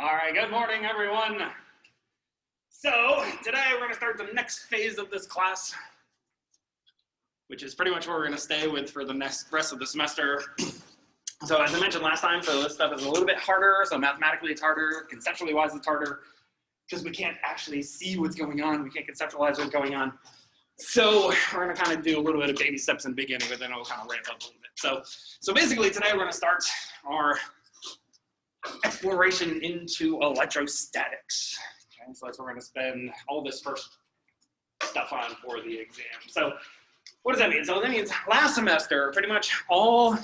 All right, good morning, everyone. So today we're going to start the next phase of this class, which is pretty much where we're going to stay with for the rest of the semester. So as I mentioned last time, so this stuff is a little bit harder. So mathematically it's harder, conceptually wise it's harder, because we can't actually see what's going on. We can't conceptualize what's going on. So we're going to kind of do a little bit of baby steps in the beginning, but then it'll kind of ramp up a little bit. So basically today we're going to start our exploration into electrostatics. Okay, so that's what we're going to spend all this first stuff on for the exam. So what does that mean? So that means last semester, pretty much all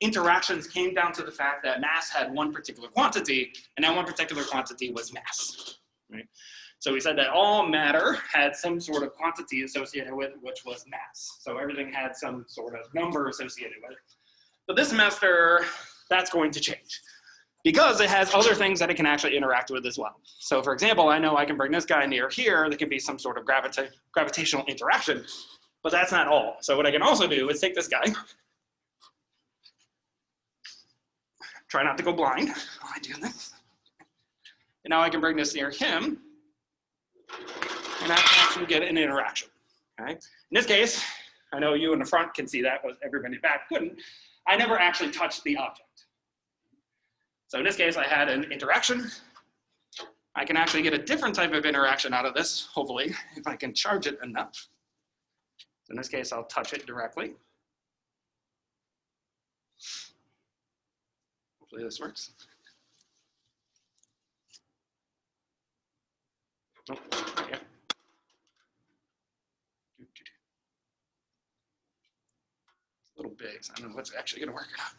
interactions came down to the fact that mass had one particular quantity, and that one particular quantity was mass. Right? So we said that all matter had some sort of quantity associated with it, which was mass. So everything had some sort of number associated with it. But this semester, that's going to change, because it has other things that it can actually interact with as well. So for example, I know I can bring this guy near here, there can be some sort of gravitational interaction, but that's not all. So what I can also do is take this guy, try not to go blind while I do this, and now I can bring this near him, and I can actually get an interaction, okay? In this case, I know you in the front can see that, but everybody back couldn't. I never actually touched the object. So in this case, I had an interaction. I can actually get a different type of interaction out of this, hopefully, if I can charge it enough. So in this case, I'll touch it directly. Hopefully this works. Oh, yeah. It's a little big, so I don't know what's actually gonna work out.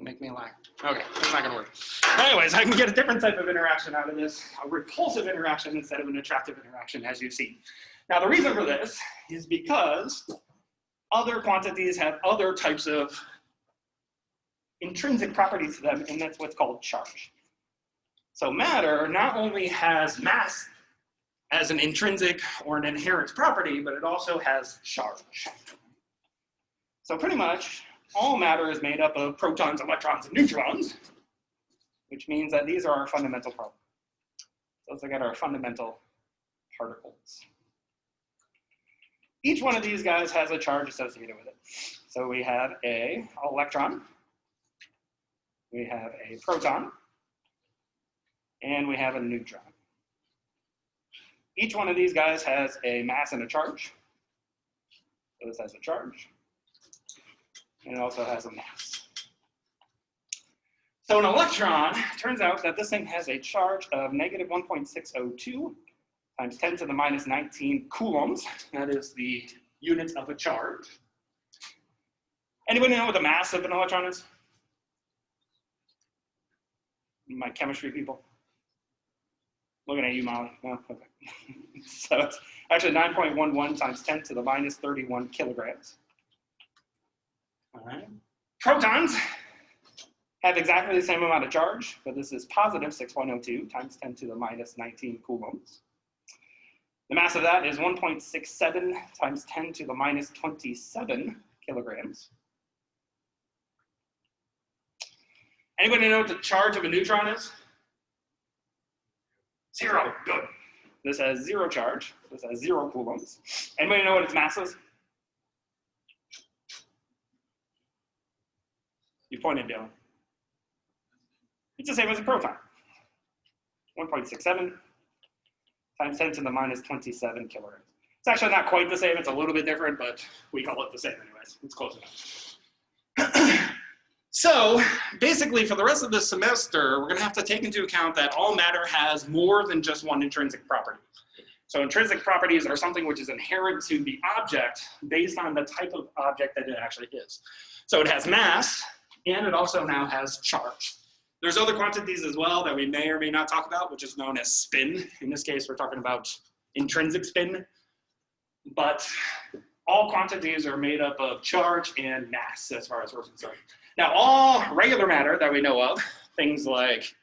Make me laugh. Okay, that's not gonna work. Anyways, I can get a different type of interaction out of this, a repulsive interaction instead of an attractive interaction, as you see. Now, the reason for this is because other quantities have other types of intrinsic properties to them, and that's what's called charge. So matter not only has mass as an intrinsic or an inherent property, but it also has charge. So pretty much, all matter is made up of protons, electrons, and neutrons, which means that these are our fundamental properties. So let's look at our fundamental particles. Each one of these guys has a charge associated with it. So we have an electron, we have a proton, and we have a neutron. Each one of these guys has a mass and a charge. So this has a charge. And it also has a mass. So an electron, turns out that this thing has a charge of negative 1.602 times 10 to the minus 19 coulombs. That is the units of a charge. Anybody know what the mass of an electron is? My chemistry people? Looking at you, Molly. No? Okay. So it's actually 9.11 times 10 to the minus 31 kilograms. All right. Protons have exactly the same amount of charge, but this is positive 6.02 times 10 to the minus 19 coulombs. The mass of that is 1.67 times 10 to the minus 27 kilograms. Anybody know what the charge of a neutron is? 0. Good. This has 0 charge. This has 0 coulombs. Anybody know what its mass is? You pointed down. It's the same as a proton. 1.67 times 10 to the minus 27 kilograms. It's actually not quite the same. It's a little bit different, but we call it the same anyways. It's close enough. So basically, for the rest of the semester, we're going to have to take into account that all matter has more than just one intrinsic property. So intrinsic properties are something which is inherent to the object based on the type of object that it actually is. So it has mass, and it also now has charge. There's other quantities as well that we may or may not talk about, which is known as spin. In this case, we're talking about intrinsic spin. But all quantities are made up of charge and mass as far as we're concerned. Now, all regular matter that we know of, things like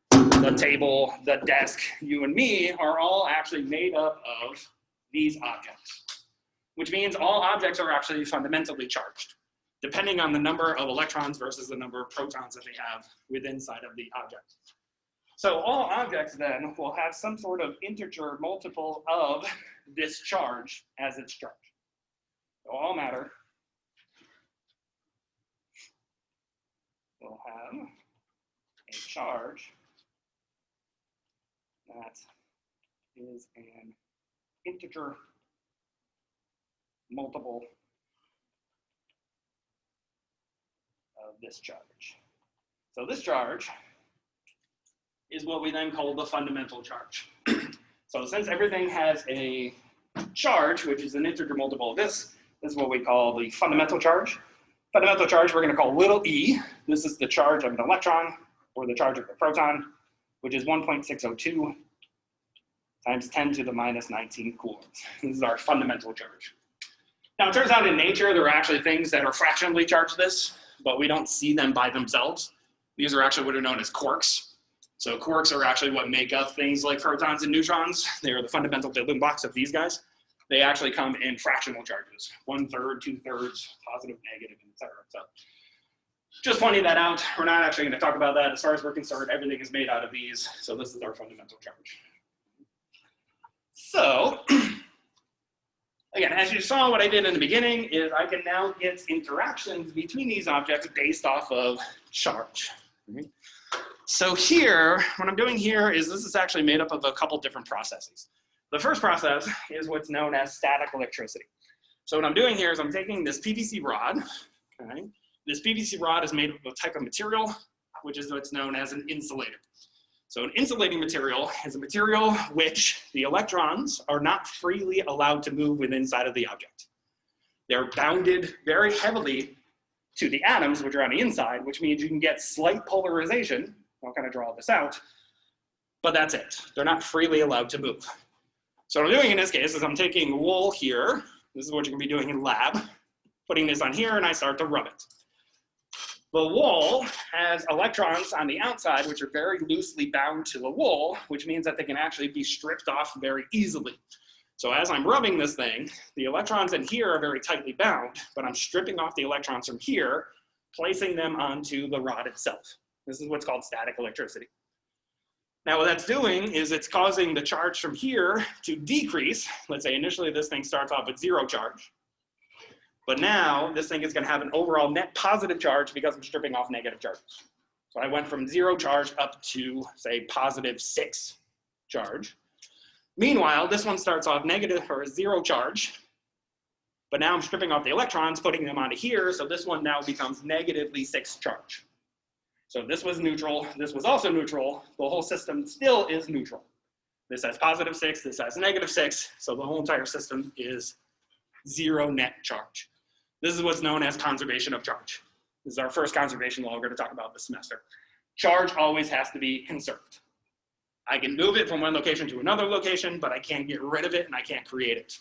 the table, the desk, you and me, are all actually made up of these objects. which means all objects are actually fundamentally charged, depending on the number of electrons versus the number of protons that they have within inside of the object. So all objects then will have some sort of integer multiple of this charge as its charge. So all matter will have a charge that is an integer multiple of this charge. So this charge is what we then call the fundamental charge. So since everything has a charge, which is an integer multiple of this is what we call the fundamental charge. Fundamental charge we're going to call little e. This is the charge of an electron, or the charge of a proton, which is 1.602 times 10 to the minus 19 coulombs. This is our fundamental charge. Now it turns out in nature there are actually things that are fractionally charged this, but we don't see them by themselves. These are actually what are known as quarks. So quarks are actually what make up things like protons and neutrons. They are the fundamental building blocks of these guys. They actually come in fractional charges, 1/3, 2/3, positive, negative, etc. So just pointing that out. We're not actually going to talk about that. As far as we're concerned, everything is made out of these. So this is our fundamental charge. So again, as you saw, what I did in the beginning is I can now get interactions between these objects based off of charge. So here, what I'm doing here is this is actually made up of a couple different processes. The first process is what's known as static electricity. So what I'm doing here is I'm taking this PVC rod. Okay? This PVC rod is made of a type of material, which is what's known as an insulator. So an insulating material is a material which the electrons are not freely allowed to move within inside of the object. They're bounded very heavily to the atoms, which are on the inside, which means you can get slight polarization. I'll kind of draw this out, but that's it. They're not freely allowed to move. So what I'm doing in this case is I'm taking wool here. This is what you're gonna be doing in lab. Putting this on here and I start to rub it. The wool has electrons on the outside, which are very loosely bound to the wool, which means that they can actually be stripped off very easily. So as I'm rubbing this thing, the electrons in here are very tightly bound, but I'm stripping off the electrons from here, placing them onto the rod itself. This is what's called static electricity. Now what that's doing is it's causing the charge from here to decrease. Let's say initially this thing starts off with 0 charge. But now this thing is going to have an overall net positive charge because I'm stripping off negative charges. So I went from 0 charge up to, say, positive 6 charge. Meanwhile, this one starts off negative or 0 charge. But now I'm stripping off the electrons, putting them onto here. So this one now becomes negatively 6 charge. So this was neutral. This was also neutral. The whole system still is neutral. This has positive 6. This has negative 6. So the whole entire system is 0 net charge. This is what's known as conservation of charge. This is our first conservation law we're going to talk about this semester. Charge always has to be conserved. I can move it from one location to another location, but I can't get rid of it and I can't create it.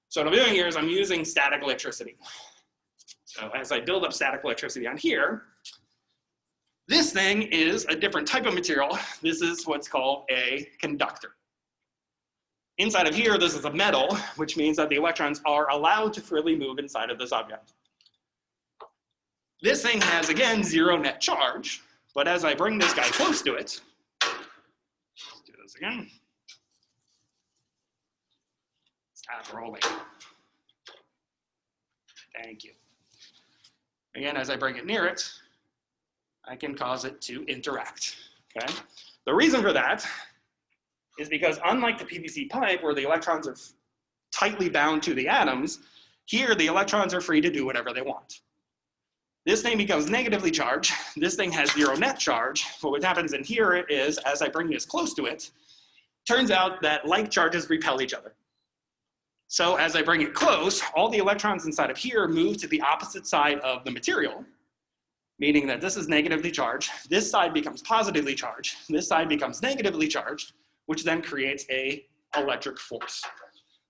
So what I'm doing here is I'm using static electricity. So as I build up static electricity on here, this thing is a different type of material. This is what's called a conductor. Inside of here, this is a metal, which means that the electrons are allowed to freely move inside of this object. This thing has, again, 0 net charge, but as I bring this guy close to it, let's do this again. Stop rolling. Thank you. Again, as I bring it near it, I can cause it to interact, okay? The reason for that is because unlike the PVC pipe where the electrons are tightly bound to the atoms, here the electrons are free to do whatever they want. This thing becomes negatively charged. This thing has 0 net charge. But what happens in here is, as I bring this close to it, turns out that like charges repel each other. So as I bring it close, all the electrons inside of here move to the opposite side of the material, meaning that this is negatively charged. This side becomes positively charged. This side becomes negatively charged, which then creates an electric force.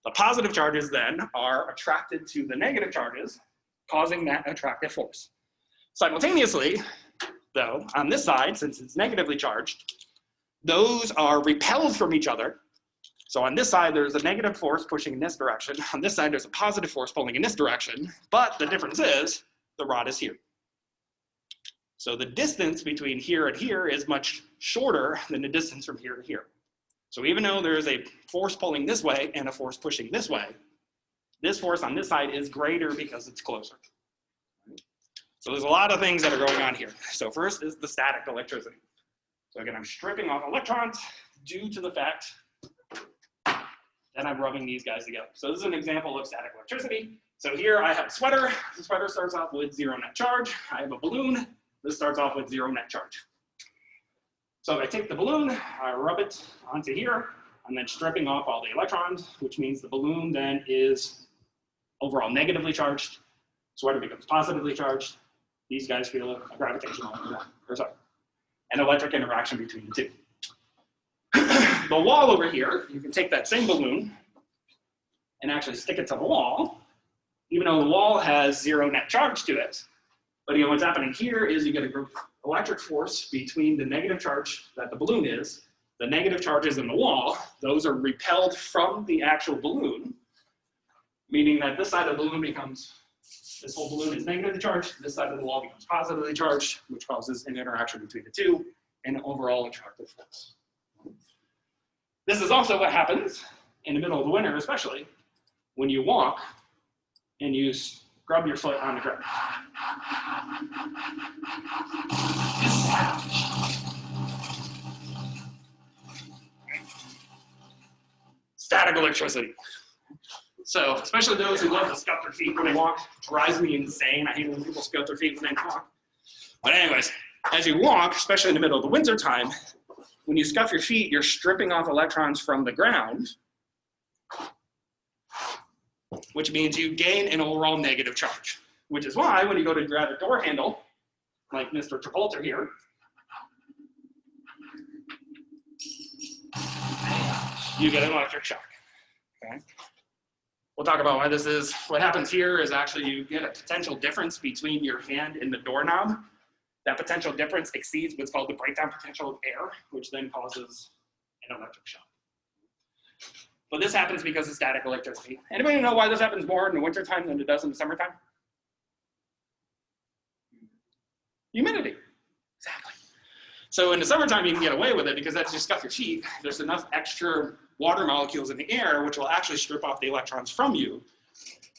The positive charges then are attracted to the negative charges, causing that attractive force. Simultaneously, though, on this side, since it's negatively charged, those are repelled from each other. So on this side, there's a negative force pushing in this direction. On this side, there's a positive force pulling in this direction. But the difference is the rod is here. So the distance between here and here is much shorter than the distance from here to here. So even though there is a force pulling this way and a force pushing this way, this force on this side is greater because it's closer. So there's a lot of things that are going on here. So first is the static electricity. So again, I'm stripping off electrons due to the fact that I'm rubbing these guys together. So this is an example of static electricity. So here I have a sweater. The sweater starts off with 0 net charge. I have a balloon. This starts off with 0 net charge. So if I take the balloon, I rub it onto here, I'm then stripping off all the electrons, which means the balloon then is overall negatively charged. Sweater becomes positively charged. These guys feel a gravitational, an electric interaction between the two. The wall over here, you can take that same balloon and actually stick it to the wall, even though the wall has 0 net charge to it. But again, what's happening here is you get an electric force between the negative charge that the balloon is, the negative charges in the wall, those are repelled from the actual balloon, meaning that this side of the balloon becomes, this whole balloon is negatively charged, this side of the wall becomes positively charged, which causes an interaction between the two, and an overall attractive force. This is also what happens in the middle of the winter, especially when you walk and you scrub your foot on the ground. Static electricity. So, especially those who love to scuff their feet when they walk, drives me insane. I hate when people scuff their feet when they walk. But anyways, as you walk, especially in the middle of the winter time, when you scuff your feet, you're stripping off electrons from the ground, which means you gain an overall negative charge. Which is why when you go to grab a door handle, like Mr. Tripolter here, you get an electric shock. Okay? We'll talk about why this is. What happens here is actually you get a potential difference between your hand and the doorknob. That potential difference exceeds what's called the breakdown potential of air, which then causes an electric shock. But this happens because of static electricity. Anybody know why this happens more in the wintertime than it does in the summertime? Humidity. Exactly. So in the summertime, you can get away with it because as you scuff your feet, there's enough extra water molecules in the air which will actually strip off the electrons from you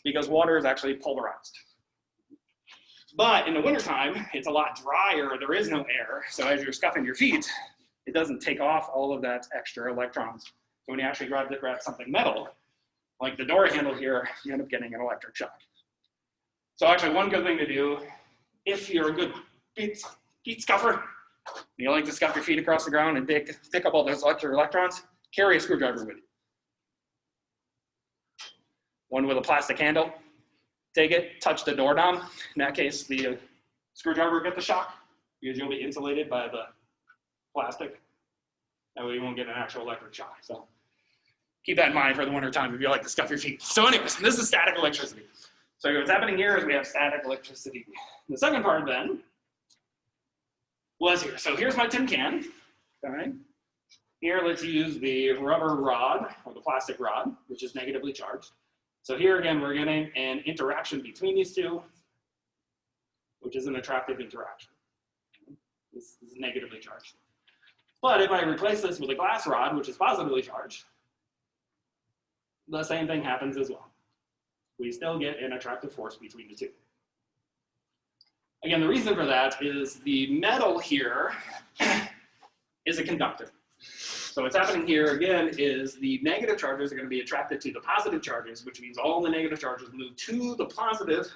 because water is actually polarized. But in the wintertime, it's a lot drier, there is no air, so as you're scuffing your feet, it doesn't take off all of that extra electrons. So when you actually grab something metal, like the door handle here, you end up getting an electric shock. So actually one good thing to do, if you're a good feet scuffer, you like to scuff your feet across the ground and pick up all those extra electrons, carry a screwdriver with you. One with a plastic handle. Take it, touch the doorknob. In that case, the screwdriver will get the shock because you'll be insulated by the plastic. That way you won't get an actual electric shock. So keep that in mind for the winter time if you like to scuff your feet. So anyways, this is static electricity. So what's happening here is we have static electricity. The second part then was here. So here's my tin can. All right. Here, let's use the rubber rod or the plastic rod, which is negatively charged. So here again, we're getting an interaction between these two, which is an attractive interaction. This is negatively charged. But if I replace this with a glass rod, which is positively charged, the same thing happens as well. We still get an attractive force between the two. Again, the reason for that is the metal here is a conductor. So what's happening here again is the negative charges are going to be attracted to the positive charges, which means all the negative charges move to the positive.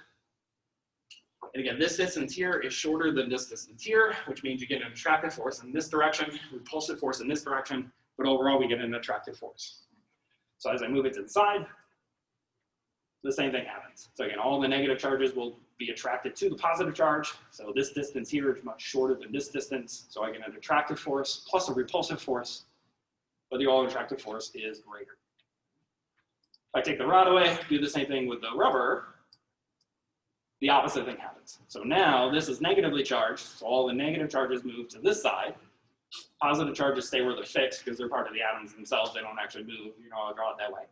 And again, this distance here is shorter than this distance here, which means you get an attractive force in this direction, repulsive force in this direction, but overall we get an attractive force. So as I move it to the side, the same thing happens. So again, all the negative charges will be attracted to the positive charge. So this distance here is much shorter than this distance. So I get an attractive force plus a repulsive force, but the all attractive force is greater. If I take the rod away, do the same thing with the rubber, the opposite thing happens. So now this is negatively charged, so all the negative charges move to this side, Positive charges stay where they're fixed because they're part of the atoms themselves. They don't actually move. You know, I'll draw it that way.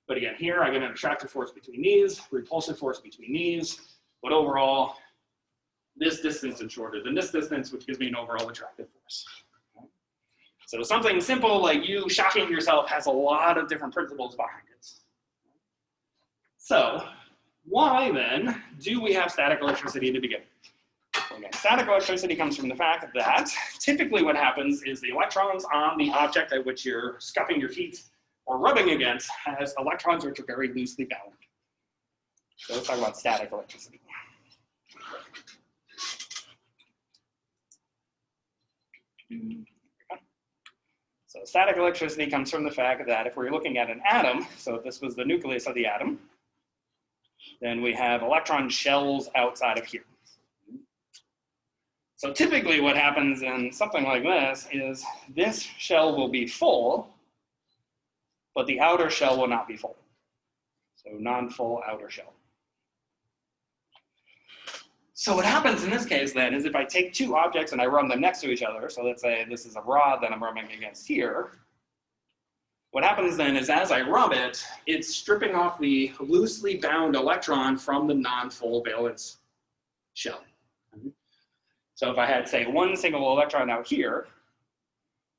But again, here I get an attractive force between these, repulsive force between these, but overall, this distance is shorter than this distance, which gives me an overall attractive force. So something simple like you shocking yourself has a lot of different principles behind it. So why then do we have static electricity to begin with? Again, static electricity comes from the fact that typically what happens is the electrons on the object at which you're scuffing your feet or rubbing against has electrons which are very loosely bound. So let's talk about static electricity. So static electricity comes from the fact that if we're looking at an atom, so if this was the nucleus of the atom, then we have electron shells outside of here. So typically what happens in something like this is this shell will be full, but the outer shell will not be full. So non-full outer shell. So what happens in this case then is if I take two objects and I rub them next to each other, so let's say this is a rod that I'm rubbing against here, what happens then is as I rub it, it's stripping off the loosely bound electron from the non-full valence shell. So if I had, say, one single electron out here,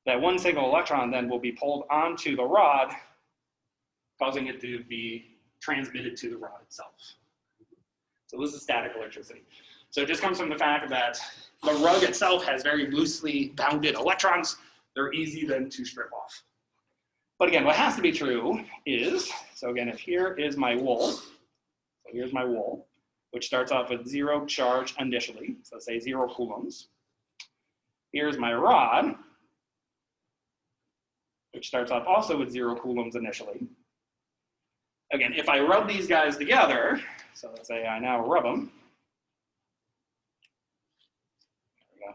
that one single electron then will be pulled onto the rod, causing it to be transmitted to the rod itself. So this is static electricity. So it just comes from the fact that the rug itself has very loosely bounded electrons. They're easy then to strip off. But again, what has to be true is, so again, if here is my wool, so here's my wool, which starts off with 0 charge initially, so say 0 coulombs. Here's my rod, which starts off also with 0 coulombs initially. Again, if I rub these guys together, so let's say I now rub them. There we go.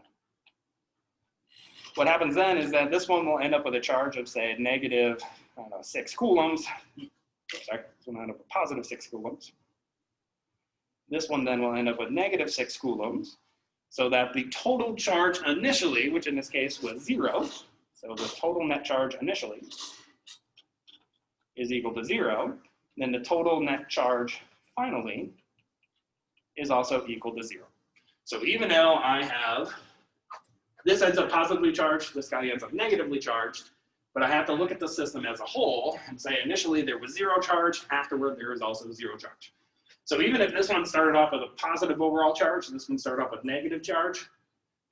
What happens then is that this one will end up with a charge of, say, negative, I don't know, 6 coulombs. Sorry, this one will end up with positive 6 coulombs. This one then will end up with negative 6 coulombs, so that the total charge initially, which in this case was 0, so the total net charge initially is equal to 0, then the total net charge finally is also equal to 0. So even though I have, this ends up positively charged, this guy ends up negatively charged, but I have to look at the system as a whole and say initially there was 0 charge, afterward there is also 0 charge. So even if this one started off with a positive overall charge, this one started off with negative charge,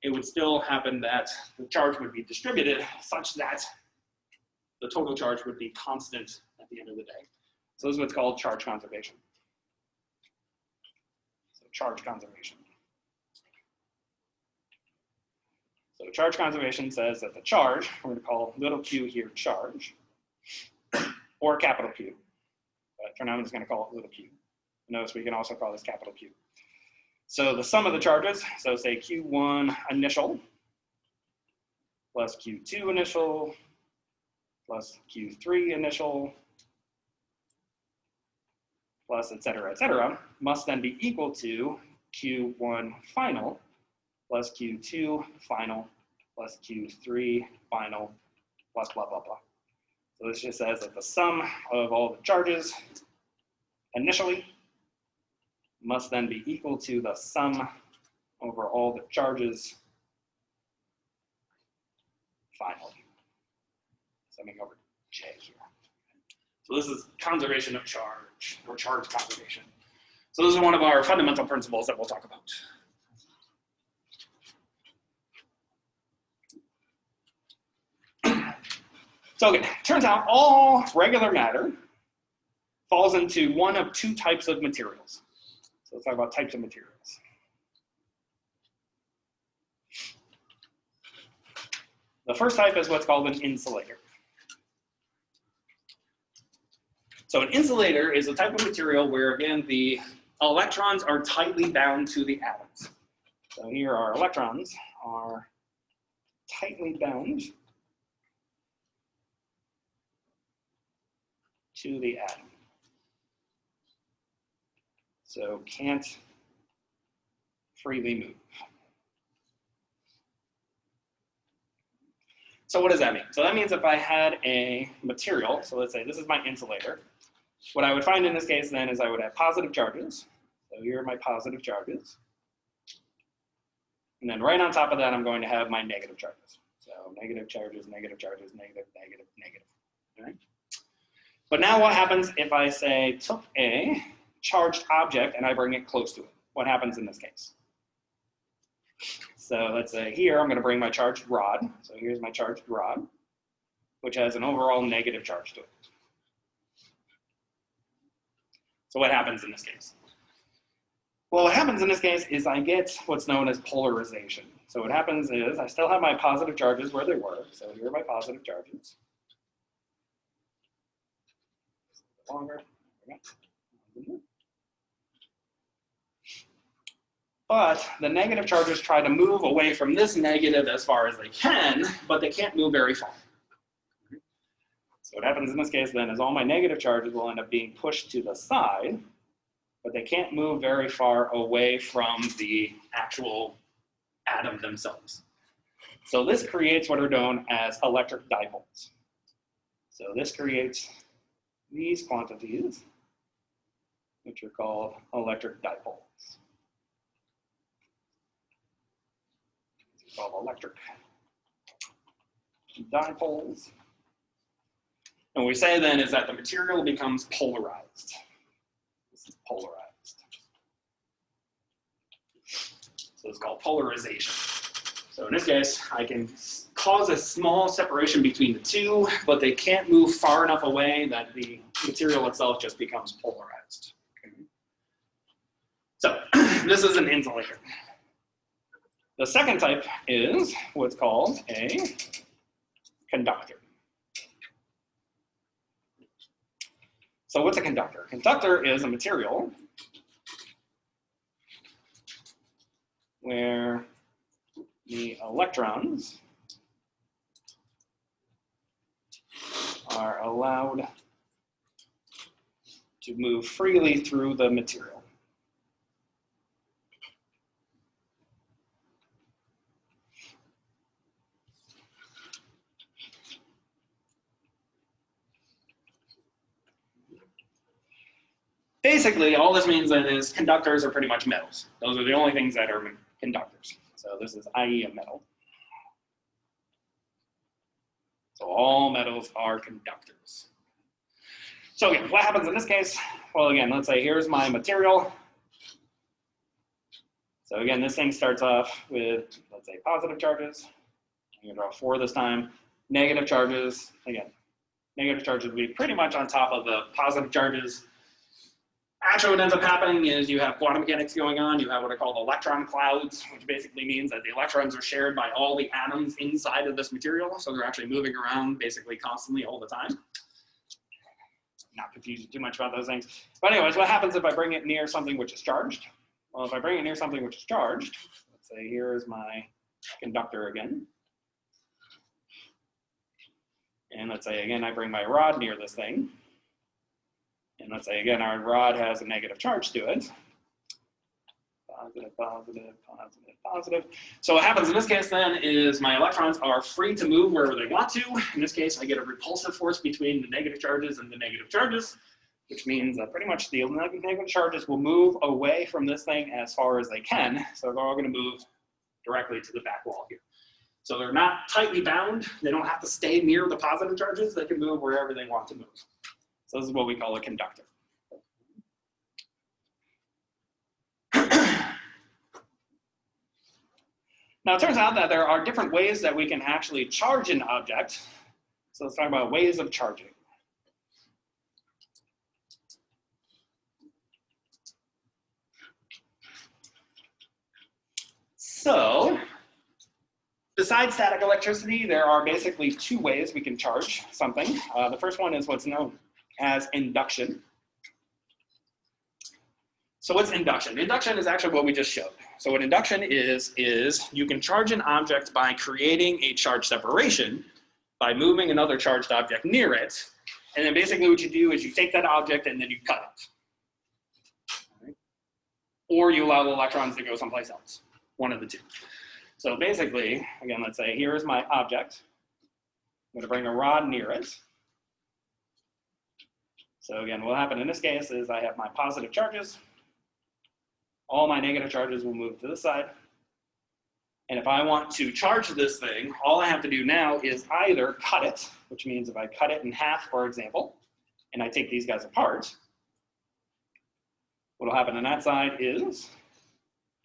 it would still happen that the charge would be distributed such that the total charge would be constant at the end of the day. So this is what's called charge conservation. So charge conservation. So charge conservation says that the charge, we're going to call little q here charge, or capital Q. But for now I'm just going to call it little q. Notice we can also call this capital Q. So the sum of the charges, so say Q1 initial plus Q2 initial plus Q3 initial plus et cetera, must then be equal to Q1 final plus Q2 final plus Q3 final plus blah, blah, blah. So this just says that the sum of all the charges initially must then be equal to the sum over all the charges finally. Summing over J here. So this is conservation of charge, or charge conservation. So this is one of our fundamental principles that we'll talk about. So again, turns out all regular matter falls into one of two types of materials. So let's talk about types of materials. The first type is what's called an insulator. So an insulator is a type of material where, again, the electrons are tightly bound to the atoms. So here our electrons are tightly bound to the atom. So can't freely move. So what does that mean? So that means if I had a material, so let's say this is my insulator, what I would find in this case then is I would have positive charges. So here are my positive charges. And then right on top of that, I'm going to have my negative charges. So negative charges, negative charges, negative, negative, negative. All right? But now what happens if I say took a charged object and I bring it close to it? What happens in this case? So let's say here I'm going to bring my charged rod. So here's my charged rod, which has an overall negative charge to it. So what happens in this case? Well, what happens in this case is I get what's known as polarization. So what happens is I still have my positive charges where they were. So here are my positive charges. Longer. But the negative charges try to move away from this negative as far as they can, but they can't move very far. So what happens in this case then is all my negative charges will end up being pushed to the side, but they can't move very far away from the actual atom themselves. So this creates what are known as electric dipoles. So this creates these quantities, which are called electric dipoles. These are called electric dipoles. And what we say then is that the material becomes polarized. This is polarized. So it's called polarization. So in this case, I can cause a small separation between the two, but they can't move far enough away that the material itself just becomes polarized. Okay. So this is an insulator. The second type is what's called a conductor. So what's a conductor? Conductor is a material where the electrons are allowed to move freely through the material. Basically, all this means then is conductors are pretty much metals. Those are the only things that are conductors. So this is i.e. a metal. So all metals are conductors. So again, what happens in this case? Well, again, let's say here's my material. So again, this thing starts off with, let's say, positive charges. I'm going to draw 4 this time. Negative charges, again, negative charges will be pretty much on top of the positive charges. Actually, what ends up happening is you have quantum mechanics going on. You have what are called electron clouds, which basically means that the electrons are shared by all the atoms inside of this material. So they're actually moving around basically constantly all the time. Not confusing too much about those things. But anyways, what happens if I bring it near something which is charged? Well, if I bring it near something which is charged, let's say here's my conductor again. And let's say again, I bring my rod near this thing. And let's say again, our rod has a negative charge to it. Positive, positive, positive, positive. So what happens in this case then is my electrons are free to move wherever they want to. In this case, I get a repulsive force between the negative charges and the negative charges, which means that pretty much the negative charges will move away from this thing as far as they can. So they're all going to move directly to the back wall here. So they're not tightly bound. They don't have to stay near the positive charges. They can move wherever they want to move. So this is what we call a conductor. Now, it turns out that there are different ways that we can actually charge an object. So let's talk about ways of charging. So, besides static electricity, there are basically 2 ways we can charge something. The first one is what's known as induction. So what's induction? Induction is actually what we just showed. So what induction is you can charge an object by creating a charge separation by moving another charged object near it. And then basically what you do is you take that object and then you cut it. Right? Or you allow the electrons to go someplace else. One of the two. So basically, again, let's say here's my object. going to bring a rod near it. So again, what will happen in this case is I have my positive charges. All my negative charges will move to this side. And if I want to charge this thing, all I have to do now is either cut it, which means if I cut it in half, for example, and I take these guys apart, what will happen on that side is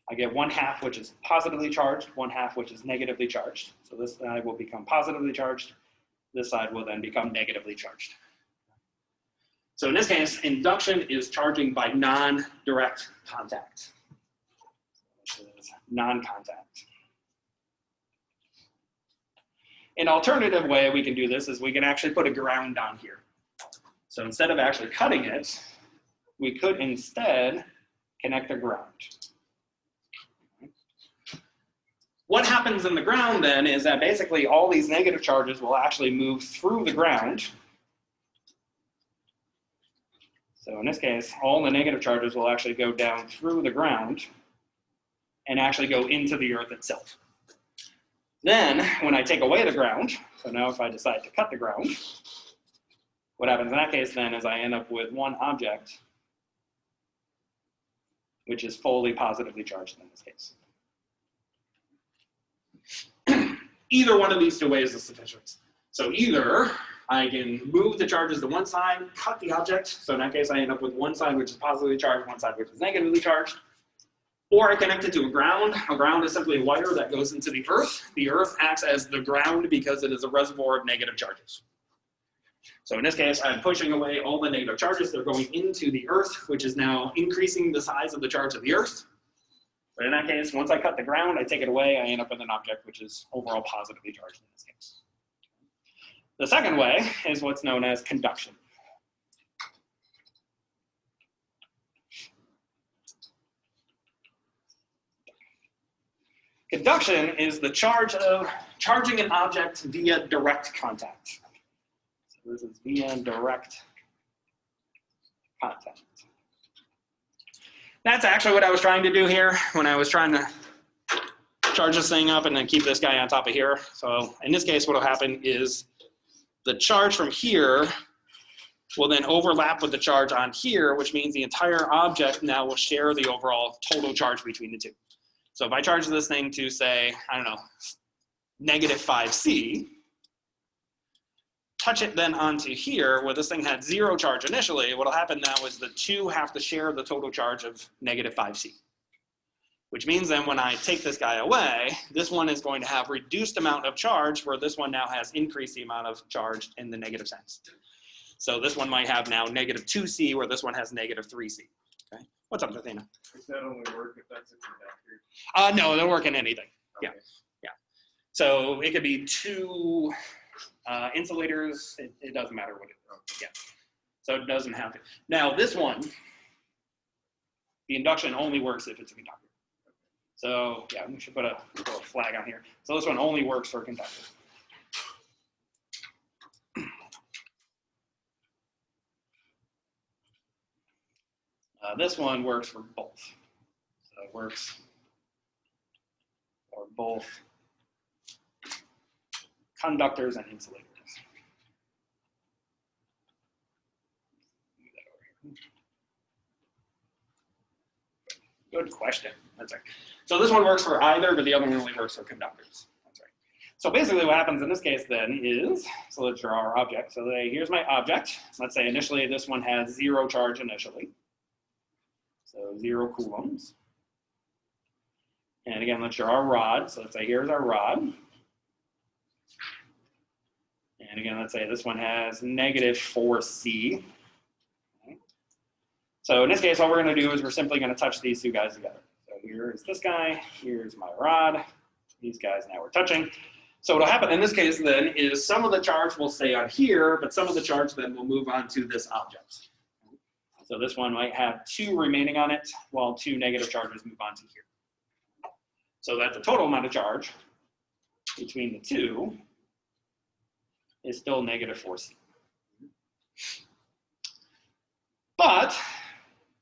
I get 1/2 which is positively charged, 1/2 which is negatively charged. So this side will become positively charged. This side will then become negatively charged. So in this case, induction is charging by non-direct contact. This is non-contact. An alternative way we can do this is we can actually put a ground on here. So instead of actually cutting it, we could instead connect a ground. What happens in the ground then is that basically all these negative charges will actually move through the ground. So in this case, all the negative charges will actually go down through the ground and actually go into the earth itself. Then, when I take away the ground, so now if I decide to cut the ground, what happens in that case then is I end up with one object which is fully positively charged in this case. Either one of these two ways is sufficient. So either I can move the charges to one side, cut the object, so in that case I end up with one side which is positively charged, one side which is negatively charged, or I connect it to a ground. A ground is simply a wire that goes into the earth. The earth acts as the ground because it is a reservoir of negative charges. So in this case, I'm pushing away all the negative charges. They're going into the earth, which is now increasing the size of the charge of the earth. But in that case, once I cut the ground, I take it away, I end up with an object which is overall positively charged in this case. The second way is what's known as conduction. Conduction is the charge of charging an object via direct contact. So this is via direct contact. That's actually what I was trying to do here when I was trying to charge this thing up and then keep this guy on top of here. So in this case, what will happen is the charge from here will then overlap with the charge on here, which means the entire object now will share the overall total charge between the two. So if I charge this thing to, say, I don't know, -5C, touch it then onto here, where this thing had 0 charge initially, what will happen now is the two have to share the total charge of -5C. Which means then when I take this guy away, this one is going to have reduced amount of charge, where this one now has increased the amount of charge in the negative sense. So this one might have now -2C, where this one has -3C. Okay. What's up, Athena? Does that only work if that's a conductor? No, it'll work in anything. Okay. Yeah. So it could be two insulators. It doesn't matter what it is. Yeah. So it doesn't have to. Now this one, the induction only works if it's a conductor. So yeah, we should put a little flag on here. So this one only works for a conductor. This one works for both. So it works for both conductors and insulators. Move that over here. Good question. That's right. So this one works for either, but the other one only works for conductors. That's right. So basically what happens in this case then is, so let's draw our object. So here's my object. Let's say initially this one has 0 charge initially. So 0 coulombs. And again, let's draw our rod. So let's say here's our rod. And again, let's say this one has -4C. Okay. So in this case, all we're going to do is we're simply going to touch these two guys together. So here's this guy, here's my rod. These guys now we're touching. So what'll happen in this case then is some of the charge will stay on here, but some of the charge then will move on to this object. So this one might have 2 remaining on it, while 2 negative charges move on to here. So that the total amount of charge between the two is still -4C. But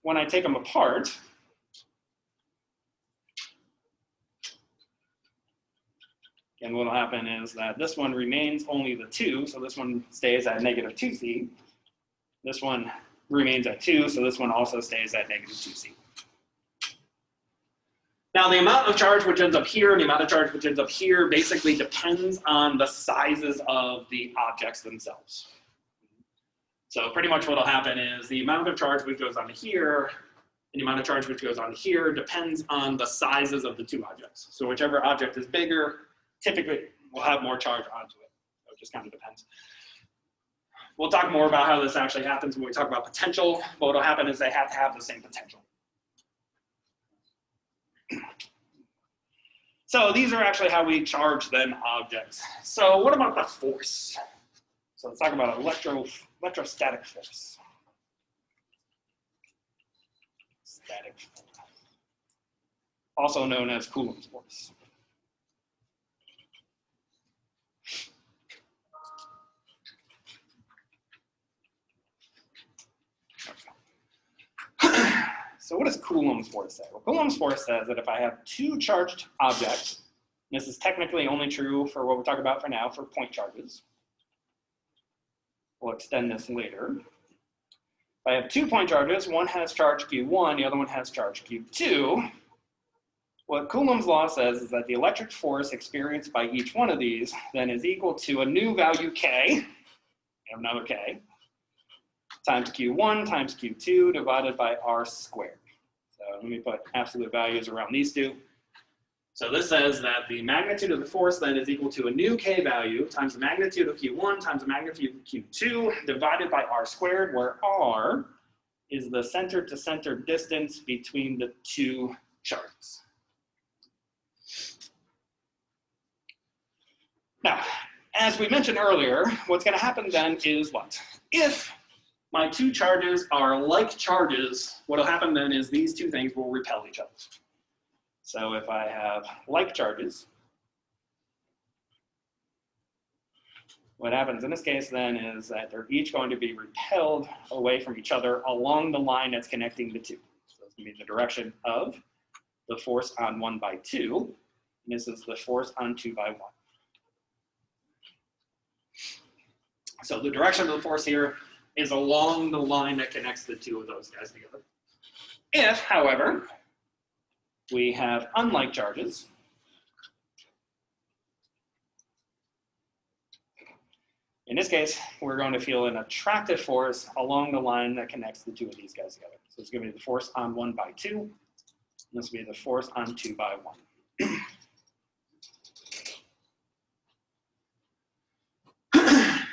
when I take them apart, And what will happen is that this one remains only the 2, so this one stays at negative 2c. This one remains at 2, so this one also stays at negative 2c. Now the amount of charge which ends up here and the amount of charge which ends up here basically depends on the sizes of the objects themselves. So pretty much what will happen is the amount of charge which goes onto here and the amount of charge which goes onto here depends on the sizes of the two objects. So whichever object is bigger, typically will have more charge onto it. So it just kind of depends. We'll talk more about how this actually happens when we talk about potential. What will happen is they have to have the same potential. So these are actually how we charge then objects. So what about the force? So let's talk about electrostatic force. Static force. Also known as Coulombs Force. So what does Coulombs Force say? Well, Coulombs Force says that if I have two charged objects, and this is technically only true for what we're talking about for now, for point charges. We'll extend this later. If I have 2 point charges, one has charge Q1, the other one has charge Q2, what Coulomb's law says is that the electric force experienced by each one of these then is equal to a new value K, another K, times Q1 times Q2 divided by R squared. So let me put absolute values around these two. So this says that the magnitude of the force then is equal to a new K value times the magnitude of Q1 times the magnitude of Q2 divided by R squared, where R is the center to center distance between the two charges. Now, as we mentioned earlier, what's going to happen then is what? If my two charges are like charges, what will happen then is these two things will repel each other. So if I have like charges, what happens in this case then is that they're each going to be repelled away from each other along the line that's connecting the two. So it's going to be the direction of the force on 1 by 2, and this is the force on 2 by 1. So the direction of the force here is along the line that connects the two of those guys together. If, however, we have unlike charges, in this case, we're going to feel an attractive force along the line that connects the two of these guys together. So it's going to be the force on 1 by 2, and this will be the force on 2 by 1.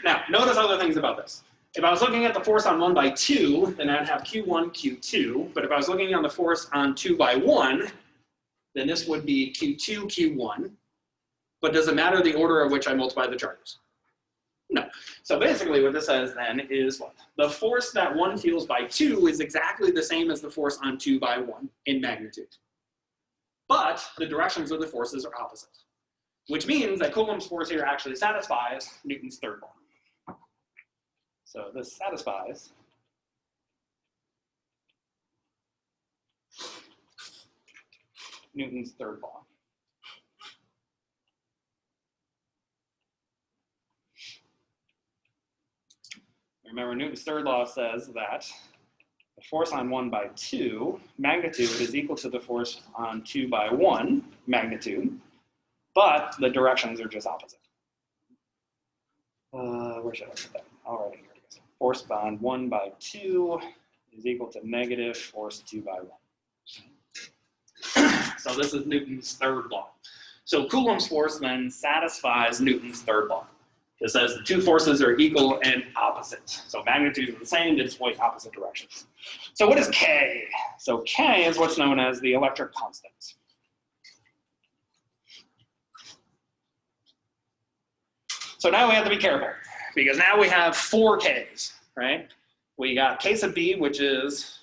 Now, notice other things about this. If I was looking at the force on 1 by 2, then I'd have Q1, Q2. But if I was looking on the force on 2 by 1, then this would be Q2, Q1. But does it matter the order of which I multiply the charges? No. So basically what this says then is what? The force that 1 feels by 2 is exactly the same as the force on 2 by 1 in magnitude. But the directions of the forces are opposite, which means that Coulomb's force here actually satisfies Newton's third law. So this satisfies Newton's third law. Remember, Newton's third law says that the force on 1 by 2 magnitude is equal to the force on 2 by 1 magnitude, but the directions are just opposite. Where should I put that? All right, here it is. Force on 1 by 2 is equal to negative force 2 by 1. So this is Newton's third law. So Coulomb's force then satisfies Newton's third law. It says the two forces are equal and opposite. So magnitudes are the same, they just point opposite directions. So what is K? So K is what's known as the electric constant. So now we have to be careful, because now we have 4 Ks, right? We got K sub B, which is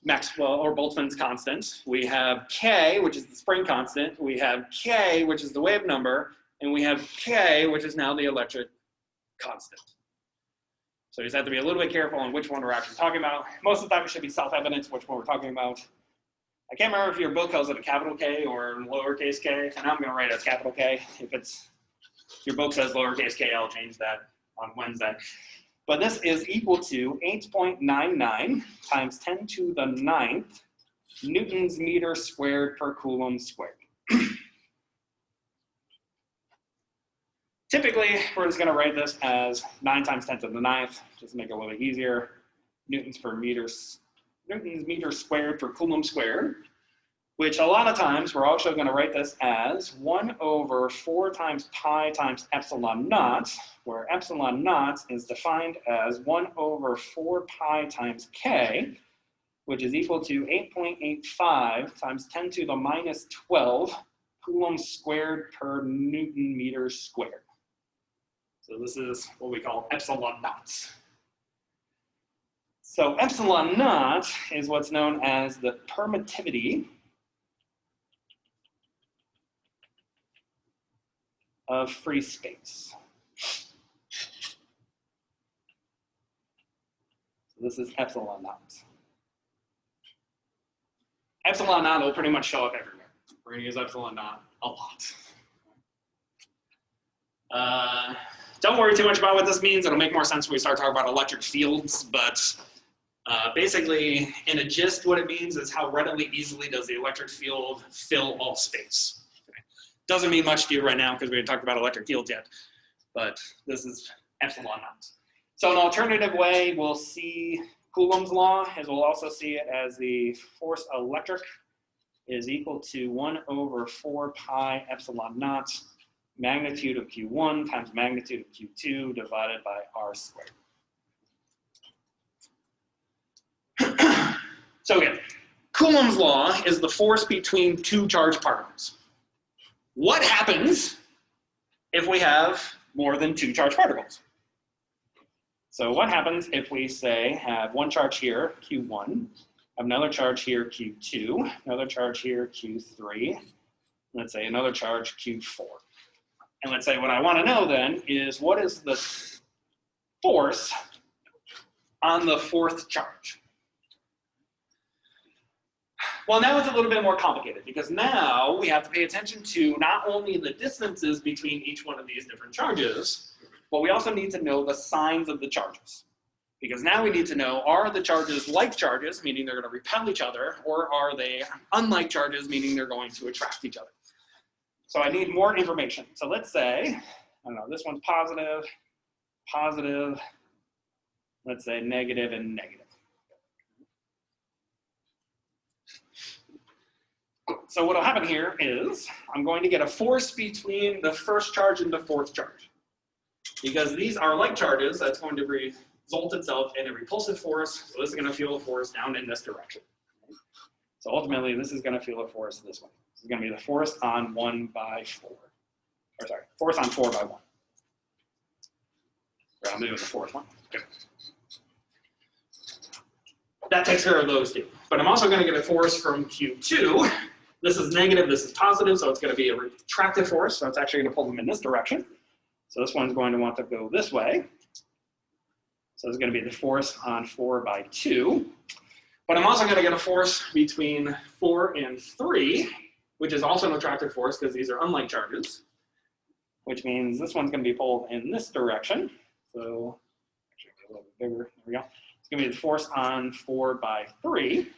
Maxwell or Boltzmann's constant. We have K, which is the spring constant. We have K, which is the wave number. And we have K, which is now the electric constant. So you just have to be a little bit careful on which one we're actually talking about. Most of the time it should be self-evident which one we're talking about. I can't remember if your book calls it a capital K or lowercase k, and I'm going to write it as capital K. If your book says lowercase k, I'll change that on Wednesday. But this is equal to 8.99 times 10 to the 9th newtons meter squared per coulomb squared. Typically, we're just going to write this as 9 times 10 to the 9th, just to make it a little bit easier. Newtons meter squared per coulomb squared, which a lot of times we're also going to write this as 1 over 4 times pi times epsilon naught, where epsilon naught is defined as 1 over 4 pi times k, which is equal to 8.85 times 10 to the minus 12 coulombs squared per Newton meter squared. So this is what we call epsilon naught. So epsilon naught is what's known as the permittivity of free space. So this is epsilon naught. Epsilon naught will pretty much show up everywhere. We're going to use epsilon naught a lot. Don't worry too much about what this means. It'll make more sense when we start talking about electric fields, but basically, in a gist, what it means is how readily, easily does the electric field fill all space. Okay. Doesn't mean much to you right now because we haven't talked about electric fields yet, but this is epsilon naught. So an alternative way we'll see Coulomb's law is we'll also see it as the force electric is equal to 1 over 4 pi epsilon naught magnitude of Q1 times magnitude of Q2 divided by R squared. So again, Coulomb's law is the force between two charged particles. What happens if we have more than two charged particles? So what happens if we, say, have one charge here, Q1, another charge here, Q2, another charge here, Q3, let's say another charge, Q4. And let's say what I want to know then is what is the force on the fourth charge? Well, now it's a little bit more complicated because now we have to pay attention to not only the distances between each one of these different charges, but we also need to know the signs of the charges. Because now we need to know, are the charges like charges, meaning they're going to repel each other, or are they unlike charges, meaning they're going to attract each other? So I need more information. So let's say, I don't know, this one's positive, positive, let's say negative and negative. So what will happen here is I'm going to get a force between the first charge and the fourth charge. Because these are like charges, that's going to result itself in a repulsive force. So this is going to feel a force down in this direction. So ultimately, this is going to feel a force this way. This is going to be the force on 1 by 4. Or sorry, force on 4 by 1. Or I'll do the fourth one. Okay. That takes care of those two. But I'm also going to get a force from Q2. This is negative, this is positive, so it's going to be a retractive force. So it's actually going to pull them in this direction. So this one's going to want to go this way. So it's going to be the force on 4 by 2. But I'm also going to get a force between 4 and 3, which is also an attractive force because these are unlike charges, which means this one's going to be pulled in this direction. So actually a little bit bigger. There we go. It's going to be the force on 4 by 3.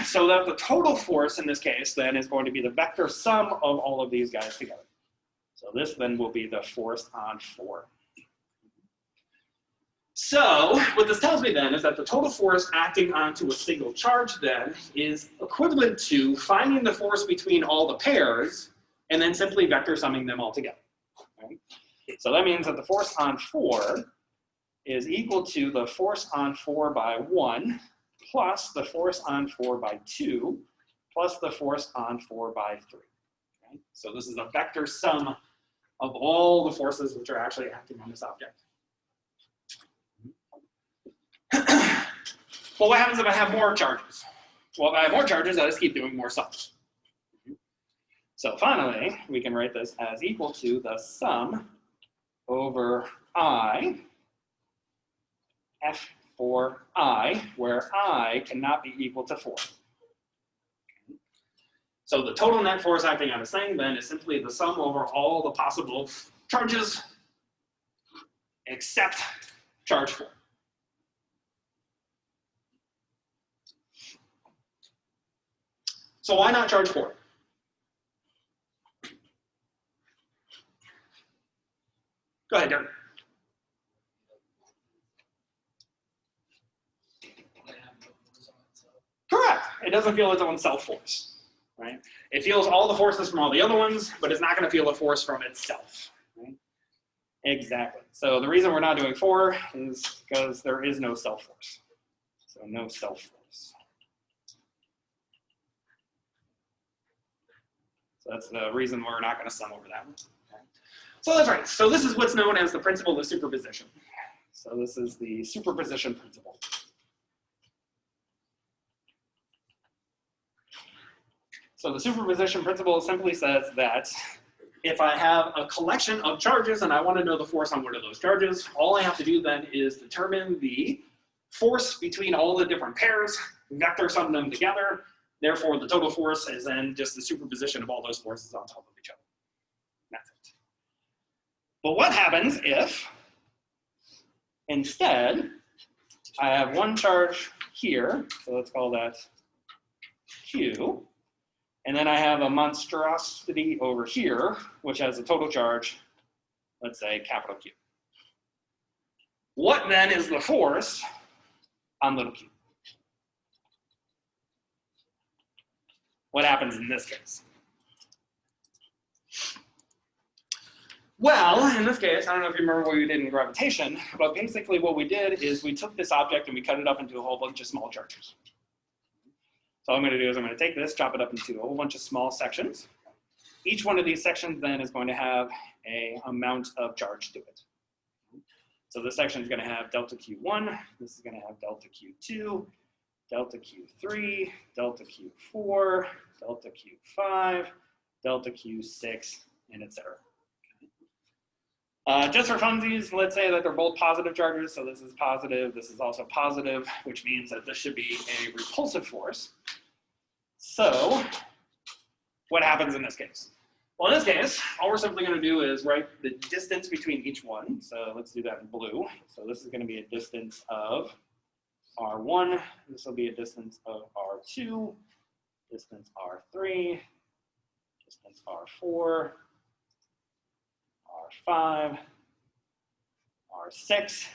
So that the total force in this case then is going to be the vector sum of all of these guys together. So this then will be the force on 4. So what this tells me then is that the total force acting onto a single charge then is equivalent to finding the force between all the pairs and then simply vector summing them all together. Okay? So that means that the force on 4 is equal to the force on 4 by 1 plus the force on 4 by 2 plus the force on 4 by 3. Okay? So this is a vector sum of all the forces which are actually acting on this object. Well, what happens if I have more charges? Well, if I have more charges, I just keep doing more sums. So finally, we can write this as equal to the sum over I, F for I, where I cannot be equal to 4. So the total net force acting on this thing then is simply the sum over all the possible charges except charge 4. So why not charge 4? Go ahead, Derek. Correct. It doesn't feel its own self-force, right? It feels all the forces from all the other ones, but it's not going to feel a force from itself, right? Exactly. So the reason we're not doing 4 is because there is no self-force. So no self-force. So that's the reason we're not going to sum over that one. Okay. So that's right. So this is what's known as the principle of superposition. So this is the superposition principle. So the superposition principle simply says that if I have a collection of charges and I want to know the force on one of those charges, all I have to do then is determine the force between all the different pairs, vector sum them together. Therefore, the total force is then just the superposition of all those forces on top of each other. That's it. But what happens if instead I have one charge here, so let's call that Q, and then I have a monstrosity over here, which has a total charge, let's say capital Q. What then is the force on little q? What happens in this case? Well, in this case, I don't know if you remember what we did in gravitation, but basically what we did is we took this object and we cut it up into a whole bunch of small charges. So all I'm going to do is I'm going to take this, chop it up into a whole bunch of small sections. Each one of these sections then is going to have an amount of charge to it. So this section is going to have delta Q1, this is going to have delta Q2, delta Q3, delta Q4, delta Q5, delta Q6, and etc. Just for funsies, let's say that they're both positive charges, so this is also positive, which means that this should be a repulsive force. So what happens in this case? Well, in this case, all we're simply going to do is write the distance between each one. So let's do that in blue. So this is going to be a distance of R1. This will be a distance of R2, distance R3, distance R4, R5, R6,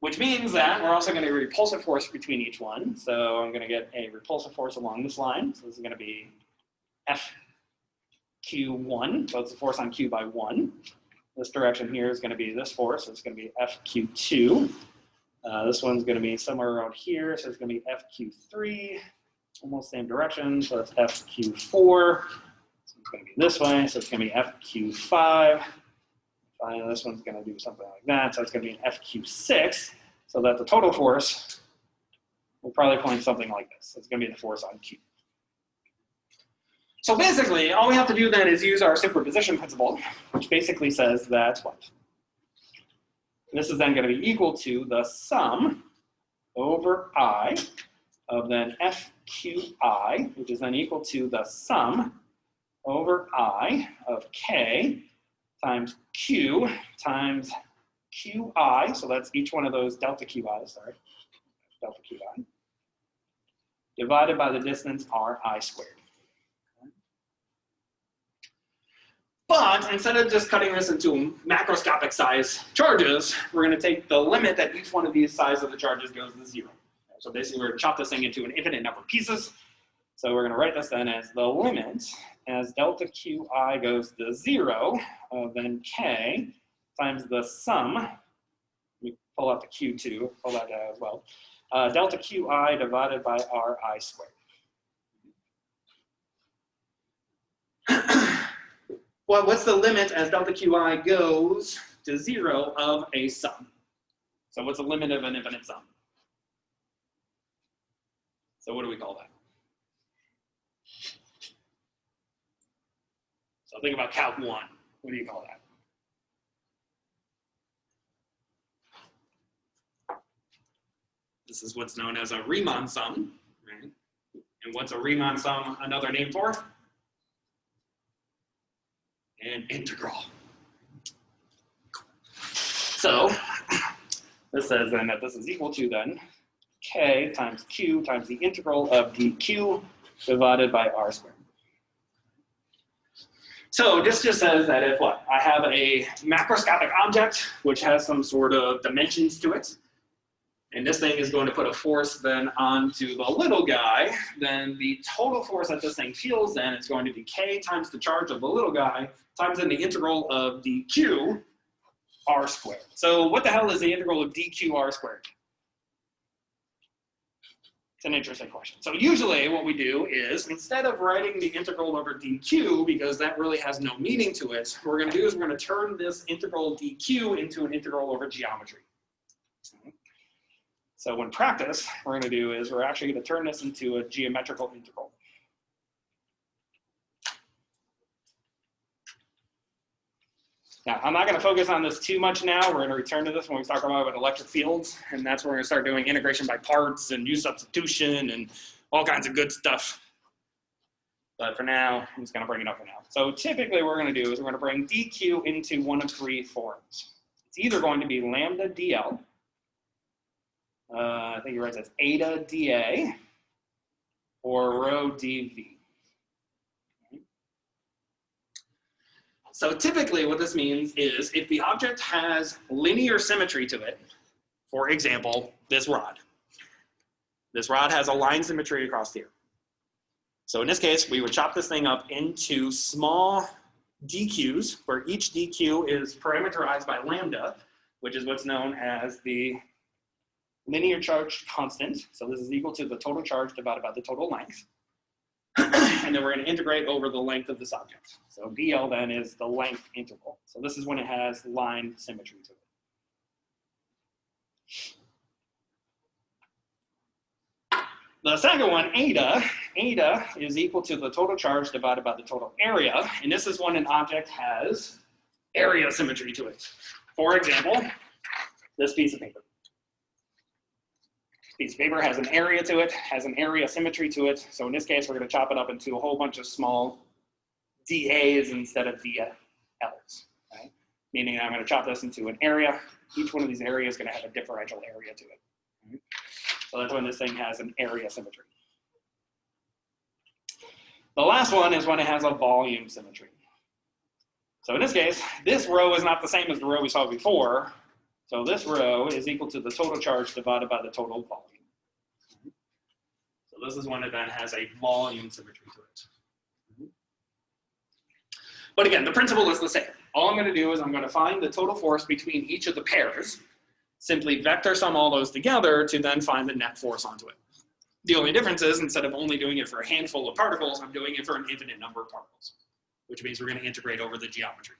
which means that we're also going to get a repulsive force between each one. So I'm going to get a repulsive force along this line. So this is going to be FQ1, so it's the force on Q by 1. This direction here is going to be this force, so it's going to be FQ2. This one's going to be somewhere around here, so it's going to be FQ3, almost same direction, so it's FQ4. So it's going to be this way, so it's going to be FQ5. And this one's going to do something like that, so it's going to be an FQ6, so that the total force will probably point something like this. It's going to be the force on Q. So basically, all we have to do then is use our superposition principle, which basically says that what? This is then going to be equal to the sum over I of then FQI, which is then equal to the sum over I of K times Q times QI, so that's each one of those delta QIs, delta QI, divided by the distance RI squared. But instead of just cutting this into macroscopic size charges, we're going to take the limit that each one of these size of the charges goes to 0. So basically, we're going to chop this thing into an infinite number of pieces. So we're going to write this then as the limit as delta Qi goes to 0 of then K times the sum. Let me pull out the Q2, pull that out as well. Delta Qi divided by Ri squared. Well, what's the limit as delta Qi goes to 0 of a sum? So what's the limit of an infinite sum? So what do we call that? So think about Calc 1. What do you call that? This is what's known as a Riemann sum, right? And what's a Riemann sum another name for? An integral. So this says then that this is equal to then k times q times the integral of dq divided by r squared. So this just says that if what? I have a macroscopic object which has some sort of dimensions to it, and this thing is going to put a force then onto the little guy, then the total force that this thing feels then is going to be k times the charge of the little guy times then the integral of dq r squared. So what the hell is the integral of dq r squared? It's an interesting question. So usually what we do is, instead of writing the integral over dq, because that really has no meaning to it, what we're going to do is we're going to turn this integral dq into an integral over geometry. So in practice, what we're going to do is we're actually going to turn this into a geometrical integral. Now, I'm not going to focus on this too much now. We're going to return to this when we talk about electric fields, and that's where we're going to start doing integration by parts and U substitution and all kinds of good stuff. But for now, I'm just going to bring it up for now. So typically what we're going to do is we're going to bring dq into one of three forms. It's either going to be lambda dl, I think he writes as eta dA, or rho dv. So typically what this means is if the object has linear symmetry to it, for example, this rod. This rod has a line symmetry across here. So in this case, we would chop this thing up into small dq's, where each dq is parameterized by lambda, which is what's known as the linear charge constant. So this is equal to the total charge divided by the total length. And then we're going to integrate over the length of this object. So dl then is the length integral. So this is when it has line symmetry to it. The second one, eta is equal to the total charge divided by the total area. And this is when an object has area symmetry to it. For example, this piece of paper. Piece of paper has an area to it, has an area symmetry to it. So in this case, we're going to chop it up into a whole bunch of small dAs instead of dLs. Right? Meaning I'm going to chop this into an area. Each one of these areas is going to have a differential area to it. Right? So that's when this thing has an area symmetry. The last one is when it has a volume symmetry. So in this case, this row is not the same as the row we saw before. So this row is equal to the total charge divided by the total volume. So this is when it then has a volume symmetry to it. But again, the principle is the same. All I'm going to do is I'm going to find the total force between each of the pairs, simply vector sum all those together to then find the net force onto it. The only difference is instead of only doing it for a handful of particles, I'm doing it for an infinite number of particles, which means we're going to integrate over the geometry.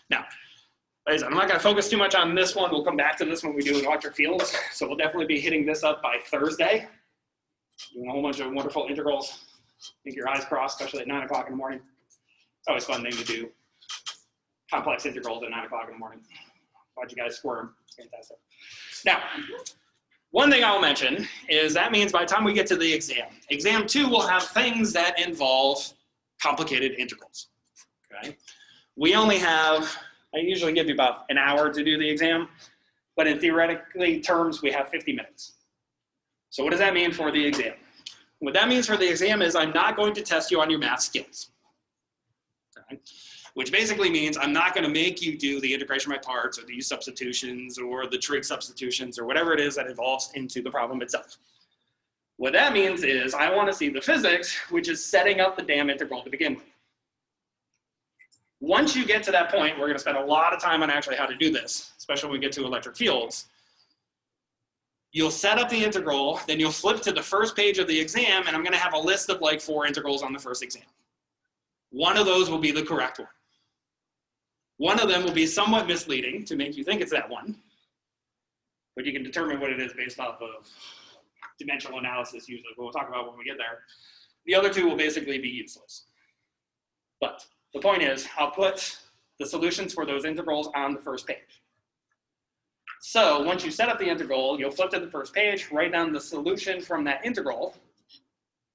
Now, like I said, I'm not going to focus too much on this one. We'll come back to this when we do electric fields. So we'll definitely be hitting this up by Thursday. Doing a whole bunch of wonderful integrals. Make your eyes crossed, especially at 9 o'clock in the morning. It's always a fun thing to do. Complex integrals at 9 o'clock in the morning. Watch you guys squirm. It's fantastic. Now, one thing I'll mention is that means by the time we get to the exam 2 will have things that involve complicated integrals. Okay? We only have, I usually give you about an hour to do the exam, but in theoretically terms, we have 50 minutes. So what does that mean for the exam? What that means for the exam is I'm not going to test you on your math skills. Okay? Which basically means I'm not going to make you do the integration by parts or the U substitutions or the trig substitutions or whatever it is that involves into the problem itself. What that means is I want to see the physics, which is setting up the damn integral to begin with. Once you get to that point, we're going to spend a lot of time on actually how to do this, especially when we get to electric fields. You'll set up the integral, then you'll flip to the first page of the exam, and I'm going to have a list of like 4 integrals on the first exam. One of those will be the correct one. One of them will be somewhat misleading to make you think it's that one, but you can determine what it is based off of dimensional analysis usually, but we'll talk about when we get there. The other 2 will basically be useless. But the point is, I'll put the solutions for those integrals on the first page. So once you set up the integral, you'll flip to the first page, write down the solution from that integral,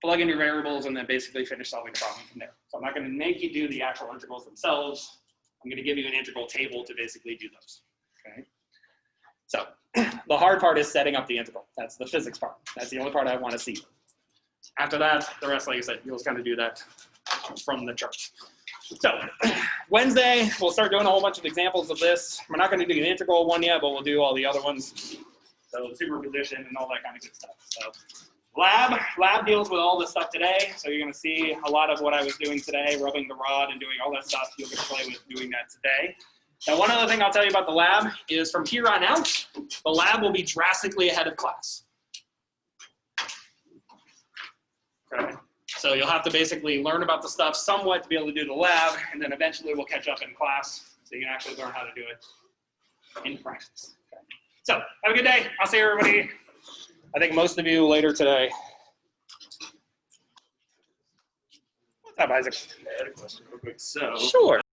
plug in your variables, and then basically finish solving the problem from there. So I'm not going to make you do the actual integrals themselves. I'm going to give you an integral table to basically do those. Okay. So the hard part is setting up the integral. That's the physics part. That's the only part I want to see. After that, the rest, like I said, you'll just kind of do that from the charts. So Wednesday, we'll start doing a whole bunch of examples of this. We're not going to do an integral one yet, but we'll do all the other ones. So superposition and all that kind of good stuff. So lab deals with all this stuff today. So you're going to see a lot of what I was doing today, rubbing the rod and doing all that stuff. You'll get to play with doing that today. Now, one other thing I'll tell you about the lab is from here on out, the lab will be drastically ahead of class. Okay. So you'll have to basically learn about the stuff somewhat to be able to do the lab, and then eventually we'll catch up in class so you can actually learn how to do it in practice. Okay. So have a good day. I'll see everybody, I think most of you later today. What's up, Isaac? I had a question real quick. So Sure.